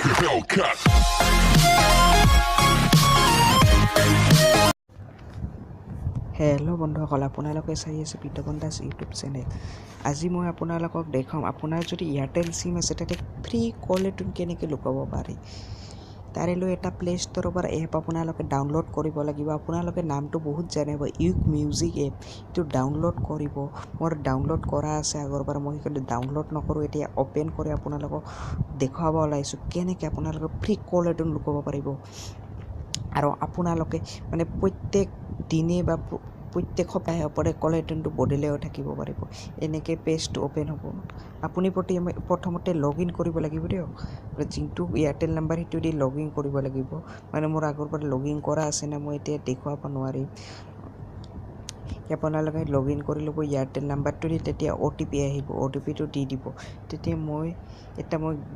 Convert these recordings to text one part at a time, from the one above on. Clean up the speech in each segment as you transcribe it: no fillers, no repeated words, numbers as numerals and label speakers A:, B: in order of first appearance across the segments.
A: Hellcat.
B: Hello' বন্ধুসকল, আপোনালোকে চাই আছে বিতপন দাস ইউটিউব চেনেল। আজি মই আপোনালোকক দেখাম আপোনাৰ যদি এয়াৰটেল চিম আছে তাতে ফ্ৰী কল টিউন কেনেকৈ লগাব পাৰি। তাৰে লৈ এটা প্লে' ষ্ট'ৰৰ পৰা এপ আপোনালোকে ডাউনলোড কৰিব লাগিব। আপোনালোকে নামটো বহুত জানিব, ইউক মিউজিক এপ। এইটো ডাউনলোড কৰিব। মোৰ ডাউনলোড কৰা আছে আগৰ পৰা, মই কিন্তু ডাউনলোড নকৰোঁ। এতিয়া অ'পেন কৰি আপোনালোকক দেখুৱাব ওলাইছোঁ কেনেকৈ আপোনালোকে ফ্ৰী কল টিউন লগাব পাৰিব। আৰু আপোনালোকে মানে প্ৰত্যেক দিনে বা প্ৰত্যেক সপ্তাহে কল টিউনটো বদলিও থাকিব পাৰিব। এনেকৈ পেজটো অ'পেন হ'ব। আপুনি প্ৰথমতে লগ ইন কৰিব লাগিব দিয়ক। যোনটো এয়াৰটেল নাম্বাৰ সেইটো দি লগ ইন কৰিব লাগিব। মানে মোৰ আগৰ পৰা লগ ইন কৰা আছে না, মই এতিয়া দেখুৱাব নোৱাৰিম। আপোনালোকে লগ ইন কৰি ল'ব এয়াৰটেল নাম্বাৰটো দি, তেতিয়া OTP আহিব, OTPটো দি দিব। তেতিয়া মই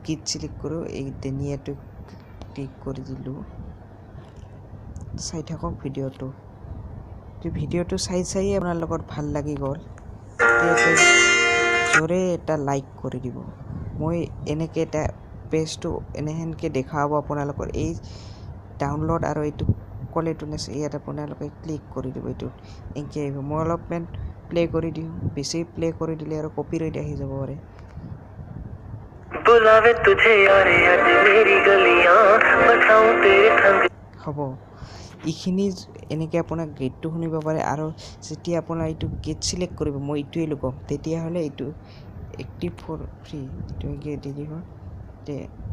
B: গীত চিলেক্ট কৰোঁ, এই ধুনীয়াটো ক্লিক কৰি দিলোঁ। চাই থাকক ভিডিঅ'টো চাই আপোনাৰ লগত ভাল লাগি গ'ল, জোৰে এটা লাইক কৰি দিব। মই এনেকৈ এটা পেজটো এনেহেনকৈ দেখাব আপোনালোকৰ। এই ডাউনলোড আৰু এইটো কল টিউন আছে, ইয়াত আপোনালোকে ক্লিক কৰি দিব। এইটো এনেকৈ আহিব। মই অলপমান প্লে' কৰি দিওঁ, বেছি প্লে' কৰি দিলে আৰু কপিৰাইট আহি যাব পাৰে। হ'ব, এইখিনি এনেকৈ আপোনাৰ গীতটো শুনিব পাৰে। আৰু যেতিয়া আপোনাৰ এইটো গীত চিলেক্ট কৰিব, মই এইটোৱে লগাম, তেতিয়াহ'লে এইটো এক্টিভ ফৰ ফ্ৰী এইটো এনেকৈ দি দিব।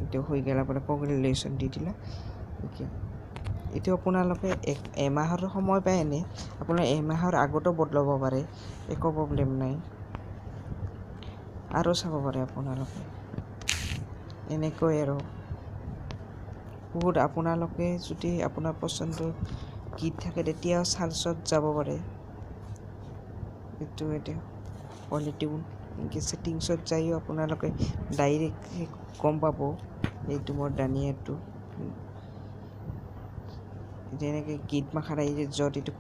B: এইটো হৈ গ'ল, আপোনাৰ কংগ্ৰেচুলেশ্যন দি দিলা। এইটো আপোনালোকে এমাহৰ সময় পায়। এনে আপোনাৰ এমাহৰ আগতো বদলাব পাৰে, একো প্ৰব্লেম নাই। আৰু চাব পাৰে আপোনালোকে এনেকৈ। আৰু বহুত আপোনালোকে যদি আপোনাৰ পচন্দৰ গীত থাকে তেতিয়াও চাৰ্চত যাব পাৰে। এইটো এতিয়া কল টিউন এনেকৈ ছেটিংছত যায়ো আপোনালোকে ডাইৰেক্ট গম পাব। এইটো মোৰ দানিয়াটো যেনেকৈ গীত মাখাৰ আহি য'ত এইটো